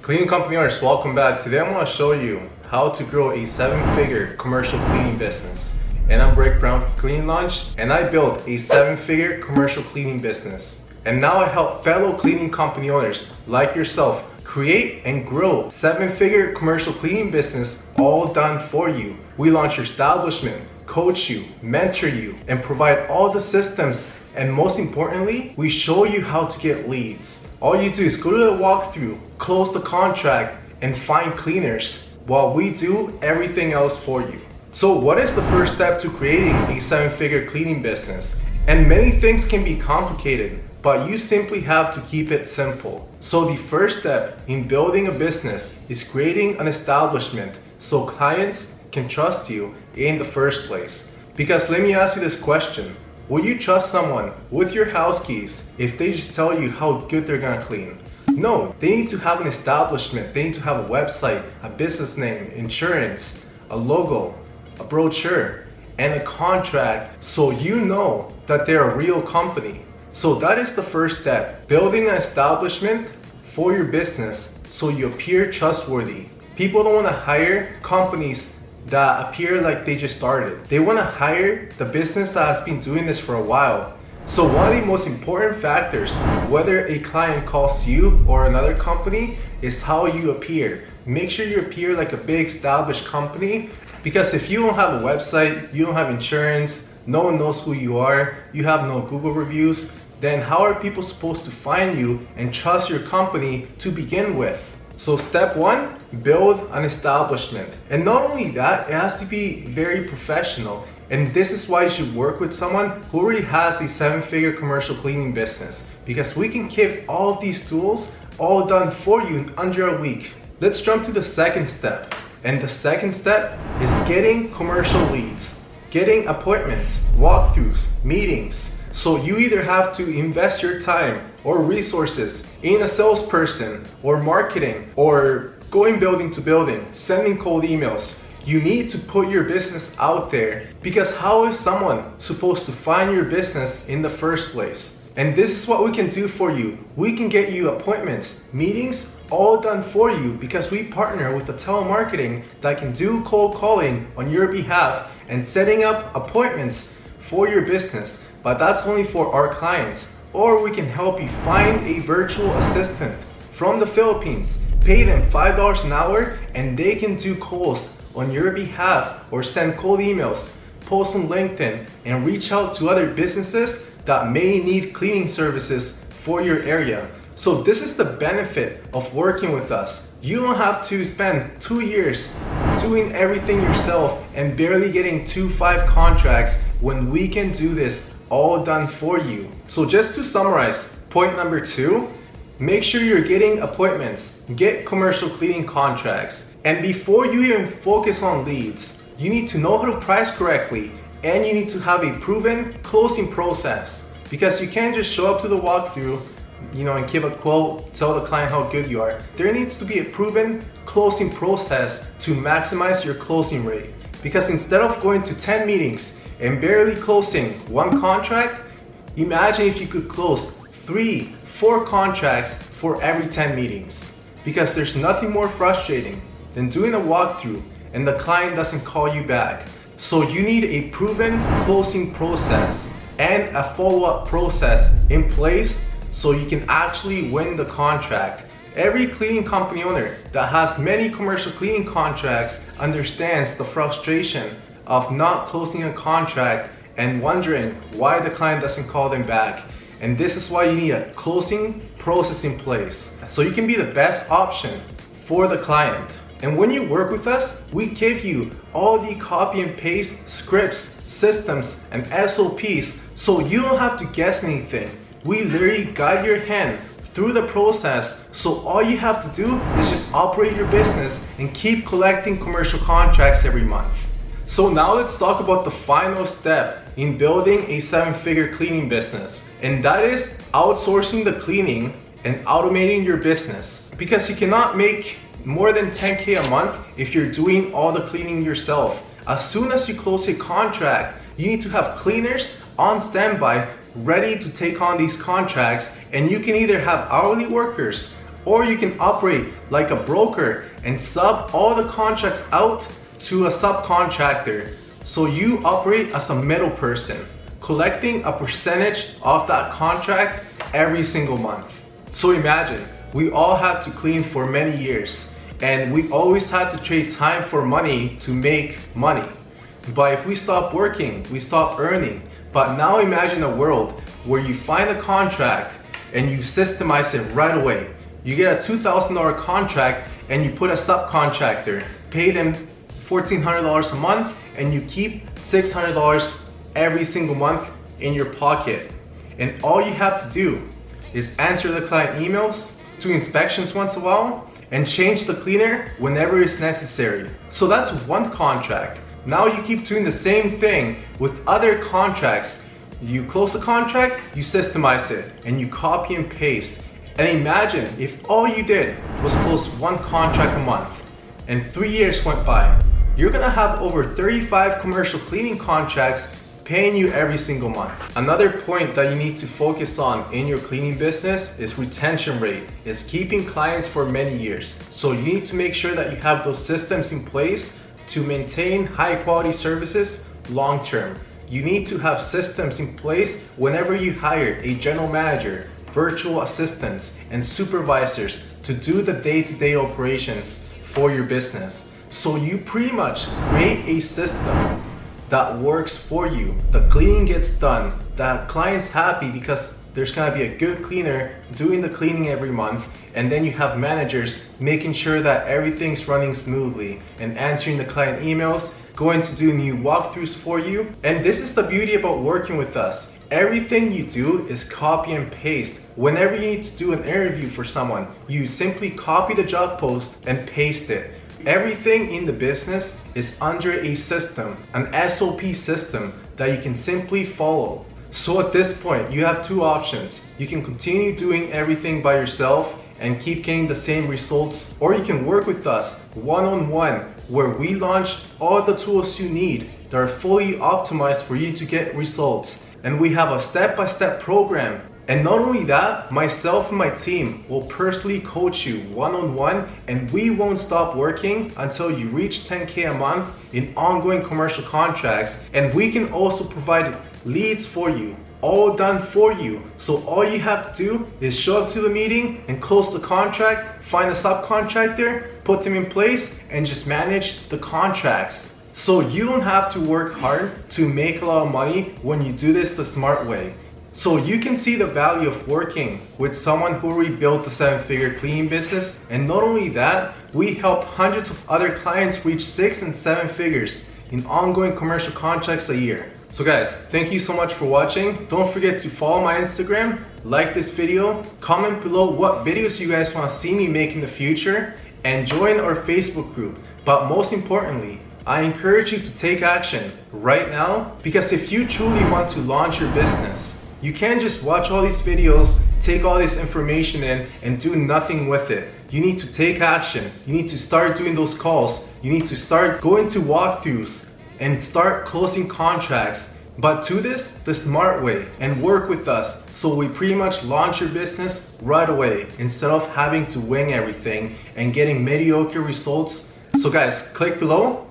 Cleaning company owners, welcome back. Today I want to show you how to grow a 7-figure commercial cleaning business. And I'm Rick Brown from Clean Launch, and I built a 7-figure commercial cleaning business. And now I help fellow cleaning company owners like yourself create and grow 7-figure commercial cleaning business, all done for you. We launch your establishment, coach you, mentor you, and provide all the systems. And most importantly, we show you how to get leads. All you do is go to the walkthrough, close the contract, and find cleaners while we do everything else for you. So what is the first step to creating a 7-figure cleaning business? And many things can be complicated, but you simply have to keep it simple. So the first step in building a business is creating an establishment so clients can trust you in the first place. Because let me ask you this question. Would you trust someone with your house keys if they just tell you how good they're gonna clean? No, they need to have an establishment, they need to have a website, a business name, insurance, a logo, a brochure, and a contract so you know that they're a real company. So that is the first step, building an establishment for your business so you appear trustworthy. People don't wanna hire companies that appear like they just started. They want to hire the business that has been doing this for a while. So one of the most important factors, whether a client calls you or another company, is how you appear. Make sure you appear like a big established company, because if you don't have a website, you don't have insurance, no one knows who you are, you have no Google reviews, then how are people supposed to find you and trust your company to begin with? So step one, build an establishment. And not only that, it has to be very professional. And this is why you should work with someone who already has a 7-figure commercial cleaning business, because we can keep all of these tools all done for you in under a week. Let's jump to the second step. And the second step is getting commercial leads, getting appointments, walkthroughs, meetings. So you either have to invest your time or resources in a salesperson or marketing or going building to building, sending cold emails. You need to put your business out there, because how is someone supposed to find your business in the first place? And this is what we can do for you. We can get you appointments, meetings, all done for you, because we partner with a telemarketing that can do cold calling on your behalf and setting up appointments for your business. But that's only for our clients. Or we can help you find a virtual assistant from the Philippines, pay them $5 an hour, and they can do calls on your behalf or send cold emails, post on LinkedIn, and reach out to other businesses that may need cleaning services for your area. So this is the benefit of working with us. You don't have to spend 2 years doing everything yourself and barely getting 2-5 contracts when we can do this all done for you. So just to summarize, point number 2, make sure you're getting appointments, get commercial cleaning contracts. And before you even focus on leads, you need to know how to price correctly, and you need to have a proven closing process, because you can't just show up to the walkthrough, and give a quote, tell the client how good you are. There needs to be a proven closing process to maximize your closing rate. Because instead of going to 10 meetings and barely closing 1 contract, imagine if you could close 3-4 contracts for every 10 meetings. Because there's nothing more frustrating than doing a walkthrough and the client doesn't call you back. So you need a proven closing process and a follow-up process in place so you can actually win the contract. Every cleaning company owner that has many commercial cleaning contracts understands the frustration of not closing a contract and wondering why the client doesn't call them back. And this is why you need a closing process in place so you can be the best option for the client. And when you work with us, we give you all the copy and paste scripts, systems, and SOPs so you don't have to guess anything. We literally guide your hand through the process, so all you have to do is just operate your business and keep collecting commercial contracts every month. So now let's talk about the final step in building a 7-figure cleaning business, and that is outsourcing the cleaning and automating your business. Because you cannot make more than 10K a month if you're doing all the cleaning yourself. As soon as you close a contract, you need to have cleaners on standby ready to take on these contracts, and you can either have hourly workers Or you can operate like a broker and sub all the contracts out to a subcontractor. So you operate as a middle person, collecting a percentage of that contract every single month. So imagine, we all had to clean for many years, and we always had to trade time for money to make money. But if we stop working, we stop earning. But now imagine a world where you find a contract and you systemize it right away. You get a $2,000 contract and you put a subcontractor, pay them $1,400 a month, and you keep $600 every single month in your pocket. And all you have to do is answer the client emails, do inspections once in a while, and change the cleaner whenever it's necessary. So that's one contract. Now you keep doing the same thing with other contracts. You close a contract, you systemize it, and you copy and paste. And imagine if all you did was close one contract a month, and 3 years went by. You're gonna have over 35 commercial cleaning contracts paying you every single month. Another point that you need to focus on in your cleaning business is retention rate. It's keeping clients for many years. So you need to make sure that you have those systems in place to maintain high quality services long term. You need to have systems in place whenever you hire a general manager, virtual assistants, and supervisors to do the day-to-day operations for your business. So you pretty much create a system that works for you. The cleaning gets done, the client's happy because there's gonna be a good cleaner doing the cleaning every month, and then you have managers making sure that everything's running smoothly and answering the client emails, going to do new walkthroughs for you. And this is the beauty about working with us. Everything you do is copy and paste. Whenever you need to do an interview for someone, you simply copy the job post and paste it. Everything in the business is under a system, an SOP system that you can simply follow. So at this point, you have two options. You can continue doing everything by yourself and keep getting the same results, or you can work with us one-on-one, where we launch all the tools you need that are fully optimized for you to get results. And we have a step-by-step program. And not only that, myself and my team will personally coach you one-on-one, and we won't stop working until you reach 10K a month in ongoing commercial contracts. And we can also provide leads for you, all done for you. So all you have to do is show up to the meeting and close the contract, find a subcontractor, put them in place, and just manage the contracts. So you don't have to work hard to make a lot of money when you do this the smart way. So you can see the value of working with someone who already built a 7-figure cleaning business. And not only that, we helped hundreds of other clients reach 6 and 7 figures in ongoing commercial contracts a year. So guys, thank you so much for watching. Don't forget to follow my Instagram, like this video, comment below what videos you guys want to see me make in the future, and join our Facebook group. But most importantly, I encourage you to take action right now, because if you truly want to launch your business, you can't just watch all these videos, take all this information in, and do nothing with it. You need to take action. You need to start doing those calls. You need to start going to walkthroughs and start closing contracts. But do this the smart way and work with us, so we pretty much launch your business right away instead of having to wing everything and getting mediocre results. So guys, click below